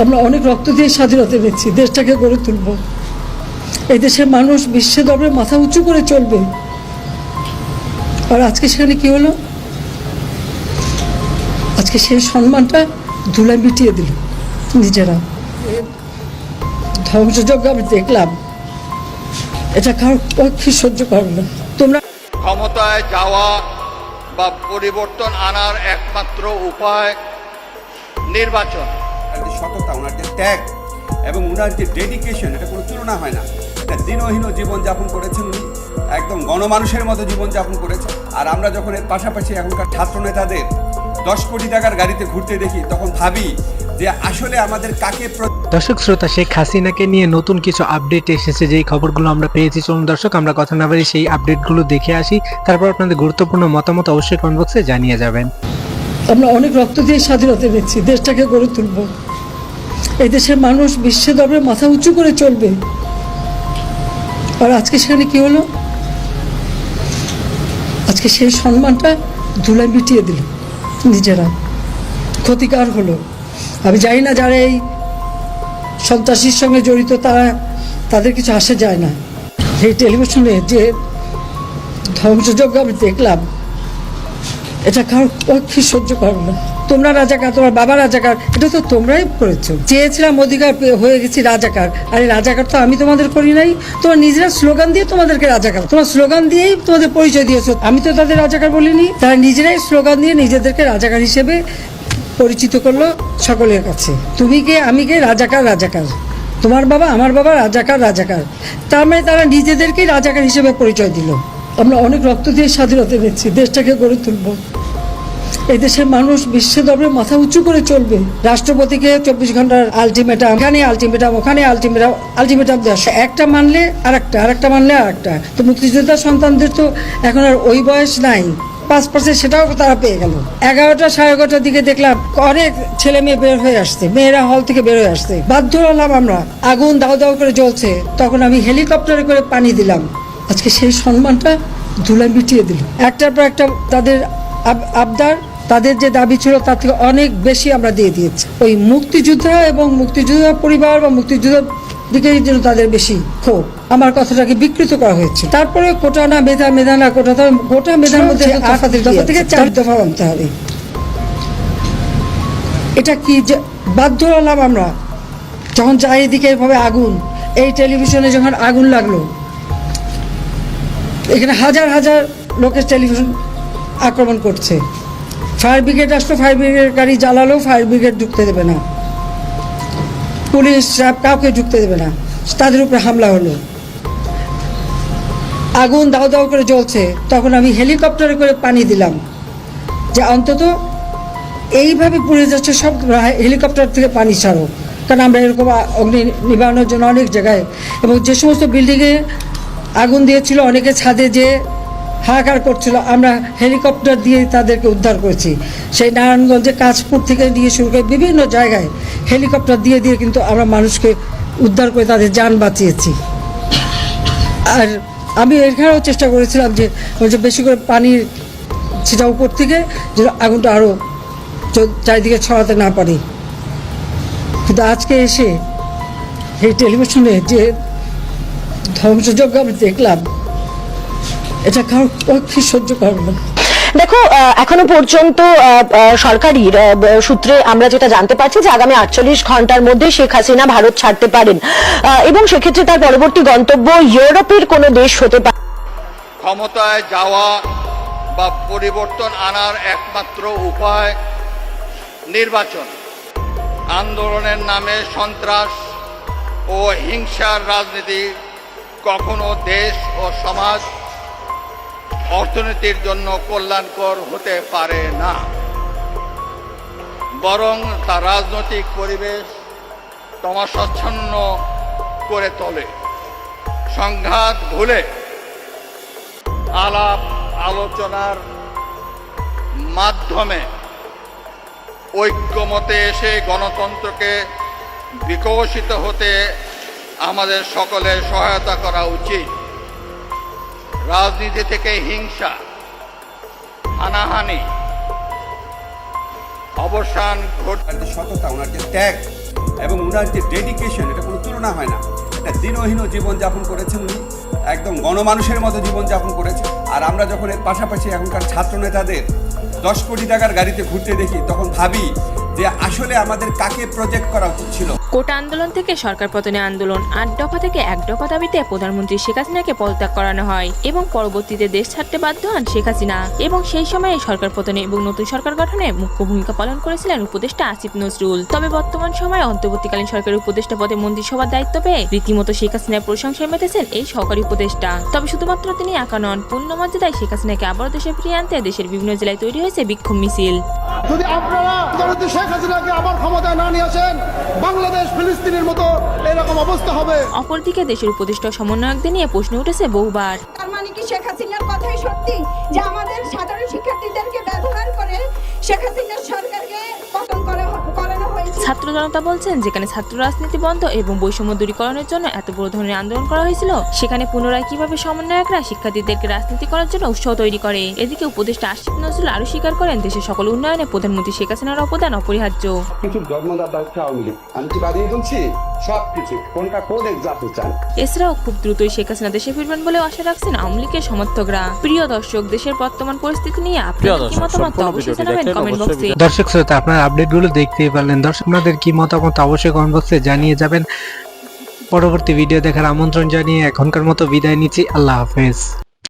আমরা অনেক রক্ত দিয়ে স্বাধীনতা পেয়েছি, দেশটাকে গড়ে তুলব। এই দেশের মানুষ বিশ্বের দরবারে মাথা উঁচু করে চলবে। আর আজকে সেখানে কি হলো? আজকে সেই সম্মানটা ধুলায় মিটিয়ে দিল নিজেরা। ধ্বংসযজ্ঞ আমি দেখলাম, এটা কারোর পক্ষে সহ্য করবে না। তোমরা ক্ষমতায় যাওয়া বা পরিবর্তন আনার একমাত্র উপায় নির্বাচন। যে সততা, ওনার যে ত্যাগ এবং ওনার যে ডেডিকেশন, এটা কোনো তুলনা হয় না। একটা দিনহীন জীবনযাপন করেছেন উনি, একদম গণমানুষের মতো জীবনযাপন করেছেন। আর আমরা যখন এর পাশাপাশি এখনকার ছাত্র নেতাদের 10 কোটি টাকার গাড়িতে ঘুরতে দেখি, তখন ভাবি যে আসলে আমাদের কাকে। দর্শক শ্রোতা, শেখ হাসিনাকে নিয়ে নতুন কিছু আপডেট এসেছে, যেই খবরগুলো আমরা পেয়েছি। চলুন দর্শক, আমরা কথা না বলে সেই আপডেটগুলো দেখে আসি, তারপর আপনাদের গুরুত্বপূর্ণ মতামত অবশ্যই কমেন্ট বক্সে জানিয়ে যাবেন। আমরা অনেক রক্ত দিয়ে স্বাধীনতা পেয়েছি, দেশটাকে গড়ে তুলব। এই দেশের মানুষ বিশ্বের দরবারে মাথা উঁচু করে চলবে। আর আজকে সেখানে কি হলো? আজকে সেই সম্মানটা ধুলায় মিটিয়ে দিল নিজেরা। ক্ষতিকার হলো। আমি জানি না যারা এই সন্ত্রাসীর সঙ্গে জড়িত তাদের কিছু আসে যায় না। এই টেলিভিশনে যে ধ্বংসযজ্ঞ আমি দেখলাম, এটা কারোর পক্ষে সহ্য করবে না। তোমরা রাজাকার, তোমার বাবা রাজাকার, এটা তো তোমরাই করেছো। চেয়েছিলাম অধিকার হয়ে গেছি রাজাকার। আরে রাজাকার তো আমি তোমাদের করি নাই, তোমার নিজেরা স্লোগান দিয়ে তোমাদেরকে রাজাকার, তোমার স্লোগান দিয়েই তোমাদের পরিচয় দিয়েছো। আমি তো তাদের রাজাকার বলিনি, তারা নিজেরাই স্লোগান দিয়ে নিজেদেরকে রাজাকার হিসেবে পরিচিত করলো সকলের কাছে। তুমি কে, আমি কে, রাজাকার রাজাকার, তোমার বাবা আমার বাবা রাজাকার রাজাকার। তার মানে তারা নিজেদেরকেই রাজাকার হিসেবে পরিচয় দিল। আমরা অনেক রক্ত দিয়ে স্বাধীনতা পেয়েছি, দেশটাকে গড়ে তুলব। এই দেশের মানুষ বিশ্বের দরবারে মাথা উঁচু করে চলবে। রাষ্ট্রপতিকে 24 ঘন্টার আলটিমেটাম, এখানে আলটিমেটাম, ওখানে আলটিমেটাম, আলটিমেটাম দেওয়া, একটা মানলে আরেকটা মানলে আরেকটা। তো মুক্তিযোদ্ধার সন্তানদের তো এখন আর ওই বয়স নাই, 5% সেটাও তারা পেয়ে গেল। 11টা 11:30টার দিকে দেখলাম অনেক ছেলে মেয়ে বের হয়ে আসছে, মেয়েরা হল থেকে বের হয়ে আসছে। বাধ্য হলাম আমরা, আগুন দাও দাও করে জ্বলছে, তখন আমি হেলিকপ্টারে করে পানি দিলাম। আজকে সেই সম্মানটা ধুলায় মিটিয়ে দিল। একটার পর একটা তাদের আবদার, তাদের যে দাবি ছিল তার থেকে অনেক বেশি আমরা দিয়ে দিয়েছি। ওই মুক্তিযোদ্ধা এবং মুক্তিযোদ্ধা পরিবার বা মুক্তিযোদ্ধার দিকে যেন তাদের বেশি ক্ষোভ। আমার কথাটাকে বিকৃত করা হয়েছে। তারপরে কোটা না মেধা, মেধা না কোটা, কোটা মেধার মধ্যে 8 দফা থেকে 4 দফা আনতে হবে। এটা কি যে বাধ্য হলাম আমরা, যখন চারিদিকে এভাবে আগুন, এই টেলিভিশনে যখন আগুন লাগলো, এখানে হাজার হাজার লোকের টেলিভিশন আক্রমণ করছে। ফায়ার ব্রিগেড আসলো, ফায়ার ব্রিগেড গাড়ি জ্বালালেও ফায়ার ব্রিগেড ঢুকতে দেবে না, পুলিশ কাউকে ঢুকতে দেবে না, তাদের উপরে হামলা হলো। আগুন দাও দাও করে জ্বলছে, তখন আমি হেলিকপ্টারে করে পানি দিলাম যে অন্তত এইভাবে পুড়ে যাচ্ছে সব, হেলিকপ্টার থেকে পানি ছাড়ো। কারণ আমরা এরকম অগ্নি নিবারণের জন্য অনেক জায়গায়, এবং যে সমস্ত বিল্ডিংয়ে আগুন দিয়েছিল অনেকে ছাদে যে হাহাকার করছিল, আমরা হেলিকপ্টার দিয়ে তাদেরকে উদ্ধার করেছি। সেই নারায়ণগঞ্জে কাশপুর থেকে নিয়ে শুরু করে বিভিন্ন জায়গায় হেলিকপ্টার দিয়ে দিয়ে কিন্তু আমরা মানুষকে উদ্ধার করে তাদের যান বাঁচিয়েছি। আর আমি এখানেও চেষ্টা করেছিলাম যে বেশি করে পানির সেটা উপর থেকে যে আগুনটা আরও চারিদিকে ছড়াতে না পারে। কিন্তু আজকে এসে এই টেলিভিশনে যে ধ্বংসযজ্ঞ আমি দেখলাম, এটা কারোর পক্ষে সহ্য করবে না। দেখো, এখনো পর্যন্ত সরকারি সূত্রে আমরা যেটা জানতে পারছি যে আগামী 48 ঘন্টার মধ্যে শেখ হাসিনা ভারত ছাড়তে পারেন, এবং সেক্ষেত্রে তার পরবর্তী গন্তব্য ইউরোপের কোনো দেশ হতে পারে। ক্ষমতায় যাওয়া বা পরিবর্তন আনার একমাত্র উপায় নির্বাচন। আন্দোলনের নামে সন্ত্রাস ও হিংসার রাজনীতি কখনো দেশ ও সমাজ অর্থনীতির জন্য কল্যাণকর হতে পারে না, বরং তা রাজনৈতিক পরিবেশ তমসাচ্ছন্ন করে তোলে। সংঘাত ভুলে আলাপ আলোচনার মাধ্যমে ঐক্যমতে এসে গণতন্ত্রকে বিকশিত হতে আমাদের সকলের সহায়তা করা উচিত। রাজনীতি থেকে হিংসা, হানাহানি অবসান ঘটে। সততা, ওনার যে ত্যাগ এবং উনার যে ডেডিকেশন এটা কোনো তুলনা হয় না। একটা দিনহীন জীবনযাপন করেছেন উনি, একদম গণমানুষের মতো জীবনযাপন করেছে। আর আমরা যখন এর পাশাপাশি এখনকার ছাত্র নেতাদের 10 কোটি টাকার গাড়িতে ঘুরতে দেখি, তখন ভাবি যে আসলে আমাদের কাকে প্রজেক্ট করা উচিত ছিল। কোটা আন্দোলন থেকে সরকার পতনের আন্দোলন, 8 দফা থেকে 1 দফা দাবিতে প্রধানমন্ত্রী শেখ হাসিনাকে পদত্যাগ করানো হয় এবং পরবর্তীতে দেশ ছাড়তে বাধ্য হন শেখ হাসিনা। এবং সেই সময়ে সরকার পতনে এবং নতুন সরকার গঠনে মুখ্য ভূমিকা পালন করেছিলেন উপদেষ্টা আসিফ নজরুল। তবে বর্তমান সময়ে অন্তর্বর্তীকালীন সরকারের উপদেষ্টা পদে মন্ত্রিসভার দায়িত্ব পেয়ে রীতিমতো শেখ হাসিনার প্রশংসায় মেতেছেন এই সহকারী উপদেষ্টা। তবে শুধুমাত্র তিনি একা নন, পূর্ণ মর্যাদায় শেখ হাসিনাকে আবারও দেশে ফিরিয়ে আনতে দেশের বিভিন্ন জেলায় তৈরি হয়েছে বিক্ষোভ মিছিল। যদি আপনারা জনতা শেখ হাসিনাকে আবার ক্ষমতায় না নিয়ে আসেন, বাংলাদেশ ফিলিস্তিনের মতো এরকম অবস্থা হবে। অপরদিকে দেশের উপদেষ্টা সমন্বয়কদের নিয়ে প্রশ্ন উঠেছে বহুবার। তার মানে কি শেখ হাসিনার কথাই সত্যি যে আমাদের সাধারণ শিক্ষার্থীদেরকে ব্যবহার করে শেখ হাসিনার সরকারকে পতন করানো হয়েছে? ছাত্র জনতা বলছেন, যেখানে ছাত্র রাজনীতি বন্ধ এবং বৈষম্য দূরীকরণের জন্য এত বড় ধরনের আন্দোলন করা হয়েছিল, সেখানে পুনরায় কিভাবে সমন্বয়করা শিক্ষার্থীদেরকে রাজনীতি করার জন্য উৎসাহ তৈরি করে। এদিকে উপদেষ্টা আসিফ নজরুল আরো স্বীকার করেন, দেশের সকল উন্নয়নে প্রধানমন্ত্রী শেখ হাসিনার অবদান অপরিহার্য। কিছু জন্মদাতা হচ্ছে আওয়ামী লীগ। আমি কি বাড়িয়ে বলছি সবকিছু কোনটা কোন এক্সাম্পল চান। এছাড়াও খুব দ্রুতই শেখ হাসিনা দেশে ফিরবেন বলেও আশা রাখছেন আওয়ামী লীগের সমর্থকরা। প্রিয় দর্শক, দেশের বর্তমান পরিস্থিতি নিয়ে আপনাদের কি মতামত অবশ্যই জানাবেন কমেন্ট বক্সে। দর্শক শ্রোতা, আপনারা আপডেটগুলো দেখতেই পারলেন। দর্শক, আপনাদের কি মতামত অবশ্যই কমেন্ট বক্সে জানিয়ে যাবেন। পরবর্তী ভিডিও দেখার আমন্ত্রণ জানিয়ে এখনকার মতো বিদায় নিচ্ছি। আল্লাহ হাফেজ।